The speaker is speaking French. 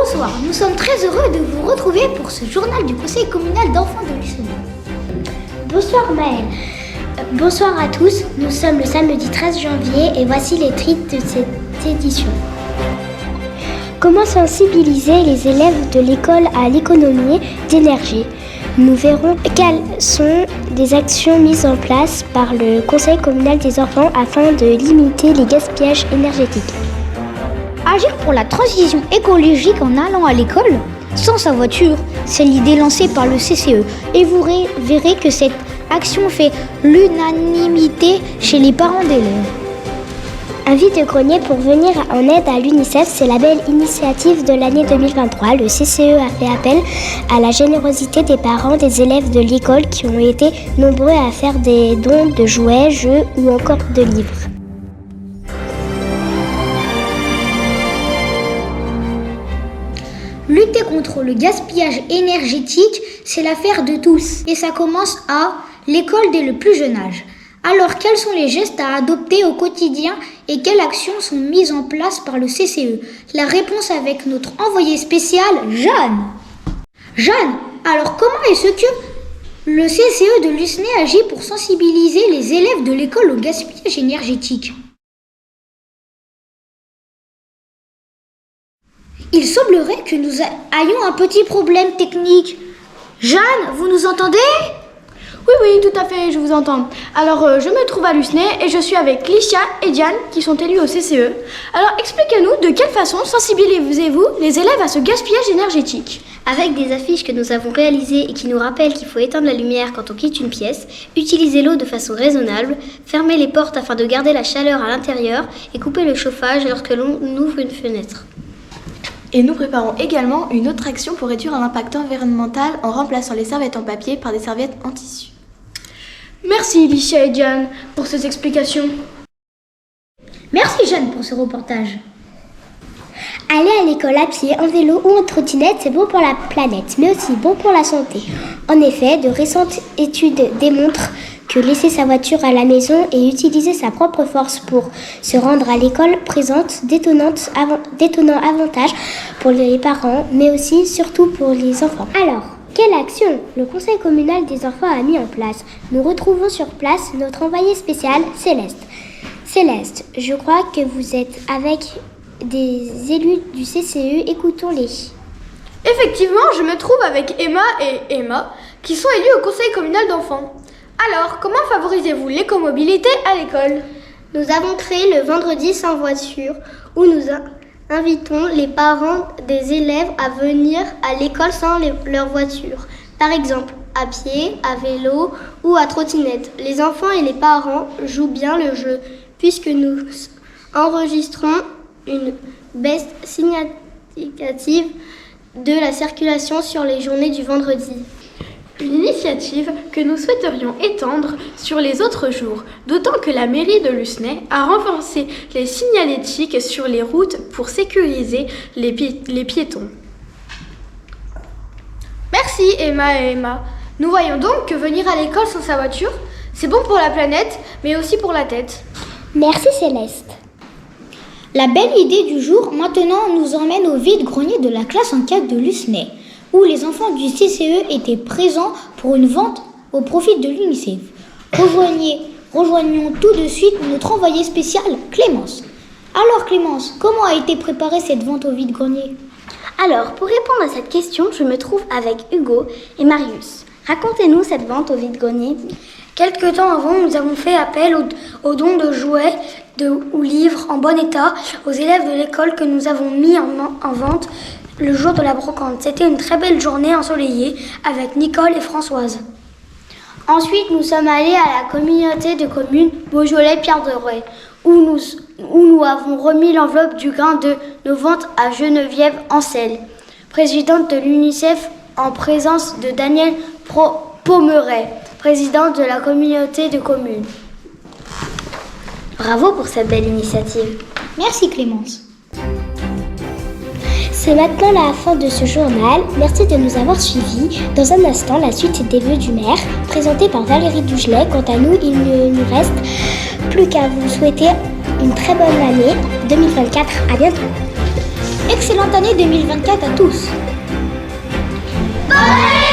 Bonsoir, nous sommes très heureux de vous retrouver pour ce journal du Conseil communal d'enfants de Lucenay. Bonsoir Maëlle. Bonsoir à tous, nous sommes le samedi 13 janvier et voici les titres de cette édition. Comment sensibiliser les élèves de l'école à l'économie d'énergie? Nous verrons quelles sont des actions mises en place par le Conseil communal des enfants afin de limiter les gaspillages énergétiques. Agir pour la transition écologique en allant à l'école sans sa voiture, c'est l'idée lancée par le CCE. Et vous verrez que cette action fait l'unanimité chez les parents d'élèves. Un vide-grenier pour venir en aide à l'UNICEF, c'est la belle initiative de l'année 2023. Le CCE a fait appel à la générosité des parents des élèves de l'école qui ont été nombreux à faire des dons de jouets, jeux ou encore de livres. Lutter contre le gaspillage énergétique, c'est l'affaire de tous. Et ça commence à l'école dès le plus jeune âge. Alors, quels sont les gestes à adopter au quotidien et quelles actions sont mises en place par le CCE? La réponse avec notre envoyé spécial, Jeanne. Jeanne, alors comment est-ce que le CCE de Lucenay agit pour sensibiliser les élèves de l'école au gaspillage énergétique? Il semblerait que nous ayons un petit problème technique. Jeanne, vous nous entendez ? Oui, tout à fait, je vous entends. Alors, je me trouve à Lucenay et je suis avec Licia et Diane qui sont élus au CCE. Alors, expliquez-nous de quelle façon sensibilisez-vous les élèves à ce gaspillage énergétique? Avec des affiches que nous avons réalisées et qui nous rappellent qu'il faut éteindre la lumière quand on quitte une pièce, utiliser l'eau de façon raisonnable, fermer les portes afin de garder la chaleur à l'intérieur et couper le chauffage lorsque l'on ouvre une fenêtre. Et nous préparons également une autre action pour réduire l'impact environnemental en remplaçant les serviettes en papier par des serviettes en tissu. Merci Licia et Diane pour ces explications. Merci Jeanne pour ce reportage. Aller à l'école à pied, en vélo ou en trottinette, c'est bon pour la planète, mais aussi bon pour la santé. En effet, de récentes études démontrent que laisser sa voiture à la maison et utiliser sa propre force pour se rendre à l'école présente d'étonnants avantages pour les parents, mais aussi surtout pour les enfants. Alors, quelle action le Conseil communal des enfants a mis en place? Nous retrouvons sur place notre envoyée spéciale, Céleste. Céleste, je crois que vous êtes avec des élus du CCE, écoutons-les. Effectivement, je me trouve avec Emma et Emma qui sont élus au Conseil communal d'enfants. Alors, comment favorisez-vous l'écomobilité à l'école? Nous avons créé le vendredi sans voiture où nous invitons les parents des élèves à venir à l'école sans leur voiture. Par exemple, à pied, à vélo ou à trottinette. Les enfants et les parents jouent bien le jeu puisque nous enregistrons une baisse significative de la circulation sur les journées du vendredi. Une initiative que nous souhaiterions étendre sur les autres jours, d'autant que la mairie de Lucenay a renforcé les signalétiques sur les routes pour sécuriser les piétons. Merci Emma et Emma. Nous voyons donc que venir à l'école sans sa voiture, c'est bon pour la planète, mais aussi pour la tête. Merci Céleste. La belle idée du jour maintenant nous emmène au vide-grenier de la classe en 4 de Lucenay, où les enfants du CCE étaient présents pour une vente au profit de l'UNICEF. Rejoignons tout de suite notre envoyé spécial, Clémence. Alors Clémence, comment a été préparée cette vente au vide-grenier? Alors, pour répondre à cette question, je me trouve avec Hugo et Marius. Racontez-nous cette vente au vide-grenier. Quelque temps avant, nous avons fait appel aux dons de jouets ou livres en bon état aux élèves de l'école que nous avons mis en vente le jour de la brocante. C'était une très belle journée ensoleillée avec Nicole et Françoise. Ensuite, nous sommes allés à la communauté de communes Beaujolais-Pierre-de-Rouet où nous avons remis l'enveloppe du grain de nos ventes à Geneviève Ancel, présidente de l'UNICEF, en présence de Daniel Pommeret, présidente de la communauté de communes. Bravo pour cette belle initiative. Merci Clémence. C'est maintenant la fin de ce journal. Merci de nous avoir suivis. Dans un instant, la suite des vœux du maire, présentée par Valérie Dougelet. Quant à nous, il ne nous reste plus qu'à vous souhaiter une très bonne année 2024. À bientôt. Excellente année 2024 à tous. Bonne année!